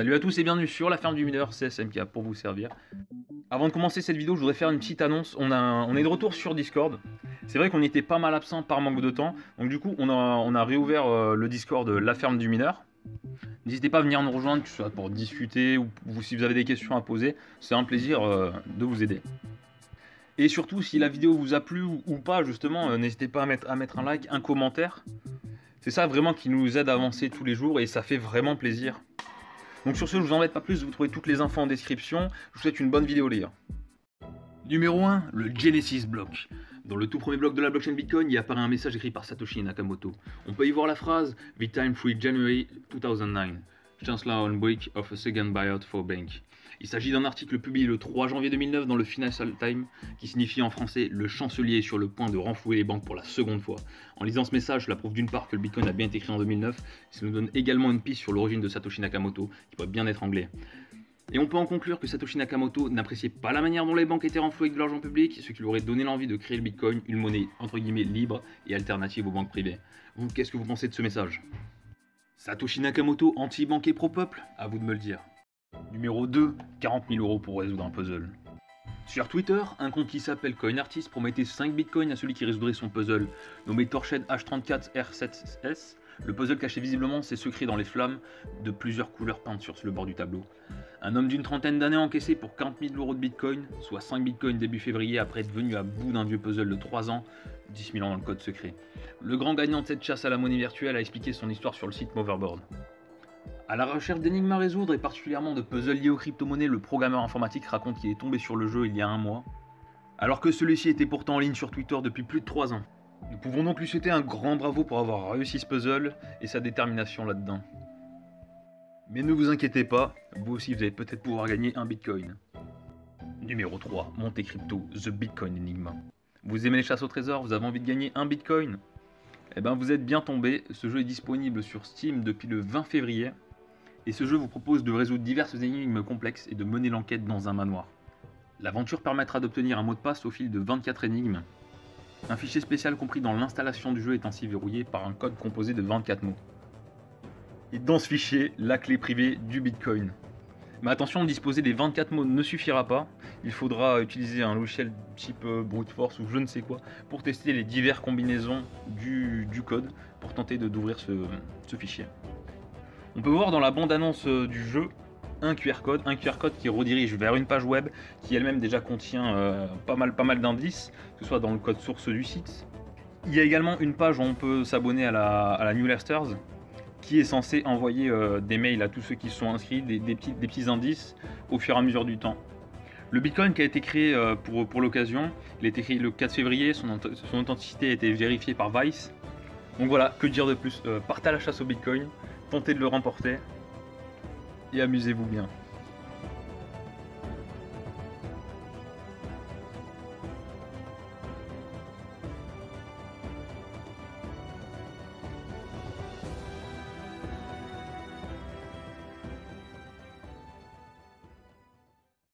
Salut à tous et bienvenue sur la ferme du mineur, c'est SMK pour vous servir. Avant de commencer cette vidéo, je voudrais faire une petite annonce. On est de retour sur Discord. C'est vrai qu'on était pas mal absent par manque de temps. Donc du coup, on a réouvert le Discord de la ferme du mineur. N'hésitez pas à venir nous rejoindre, que ce soit pour discuter ou si vous avez des questions à poser. C'est un plaisir de vous aider. Et surtout, si la vidéo vous a plu ou pas, justement, n'hésitez pas à mettre un like, un commentaire. C'est ça vraiment qui nous aide à avancer tous les jours et ça fait vraiment plaisir. Donc sur ce, je vous embête pas plus, vous trouvez toutes les infos en description. Je vous souhaite une bonne vidéo les gars. Numéro 1, le Genesis Block. Dans le tout premier bloc de la blockchain Bitcoin, il apparaît un message écrit par Satoshi Nakamoto. On peut y voir la phrase « The time free January 2009. Chancellor on brink of a second buyout for bank ». Il s'agit d'un article publié le 3 janvier 2009 dans le Financial Times, qui signifie en français « Le chancelier est sur le point de renflouer les banques pour la seconde fois ». En lisant ce message, cela prouve d'une part que le Bitcoin a bien été créé en 2009, et ça nous donne également une piste sur l'origine de Satoshi Nakamoto, qui pourrait bien être anglais. Et on peut en conclure que Satoshi Nakamoto n'appréciait pas la manière dont les banques étaient renflouées avec de l'argent public, ce qui lui aurait donné l'envie de créer le Bitcoin, une monnaie entre guillemets libre et alternative aux banques privées. Vous, qu'est-ce que vous pensez de ce message? Satoshi Nakamoto anti-banque et pro-peuple? À vous de me le dire. Numéro 2, 40 000 € pour résoudre un puzzle. Sur Twitter, un compte qui s'appelle CoinArtist promettait 5 bitcoins à celui qui résoudrait son puzzle, nommé Torched H34R7S. Le puzzle cachait visiblement ses secrets dans les flammes de plusieurs couleurs peintes sur le bord du tableau. Un homme d'une trentaine d'années encaissé pour 40 000 € de bitcoin, soit 5 bitcoins début février après être venu à bout d'un vieux puzzle de 3 ans, 10 000 ans dans le code secret. Le grand gagnant de cette chasse à la monnaie virtuelle a expliqué son histoire sur le site Moverboard. A la recherche d'énigmes à résoudre et particulièrement de puzzles liés aux crypto-monnaies, le programmeur informatique raconte qu'il est tombé sur le jeu il y a un mois, alors que celui-ci était pourtant en ligne sur Twitter depuis plus de 3 ans. Nous pouvons donc lui souhaiter un grand bravo pour avoir réussi ce puzzle et sa détermination là-dedans. Mais ne vous inquiétez pas, vous aussi vous allez peut-être pouvoir gagner un bitcoin. Numéro 3, Monte Crypto, The Bitcoin Enigma. Vous aimez les chasses au trésor, vous avez envie de gagner un bitcoin? Eh ben vous êtes bien tombé, ce jeu est disponible sur Steam depuis le 20 février. Et ce jeu vous propose de résoudre diverses énigmes complexes et de mener l'enquête dans un manoir. L'aventure permettra d'obtenir un mot de passe au fil de 24 énigmes. Un fichier spécial compris dans l'installation du jeu est ainsi verrouillé par un code composé de 24 mots. Et dans ce fichier, la clé privée du Bitcoin. Mais attention, disposer des 24 mots ne suffira pas. Il faudra utiliser un logiciel type brute force ou je ne sais quoi pour tester les diverses combinaisons du code pour tenter d'ouvrir ce fichier. On peut voir dans la bande-annonce du jeu un QR code qui redirige vers une page web qui elle-même déjà contient pas mal d'indices, que ce soit dans le code source du site. Il y a également une page où on peut s'abonner à la newsletters qui est censée envoyer des mails à tous ceux qui sont inscrits, des petits indices au fur et à mesure du temps. Le Bitcoin qui a été créé pour l'occasion, il a été créé le 4 février, son authenticité a été vérifiée par Vice. Donc voilà, que dire de plus, partez à la chasse au Bitcoin, tentez de le remporter et amusez-vous bien.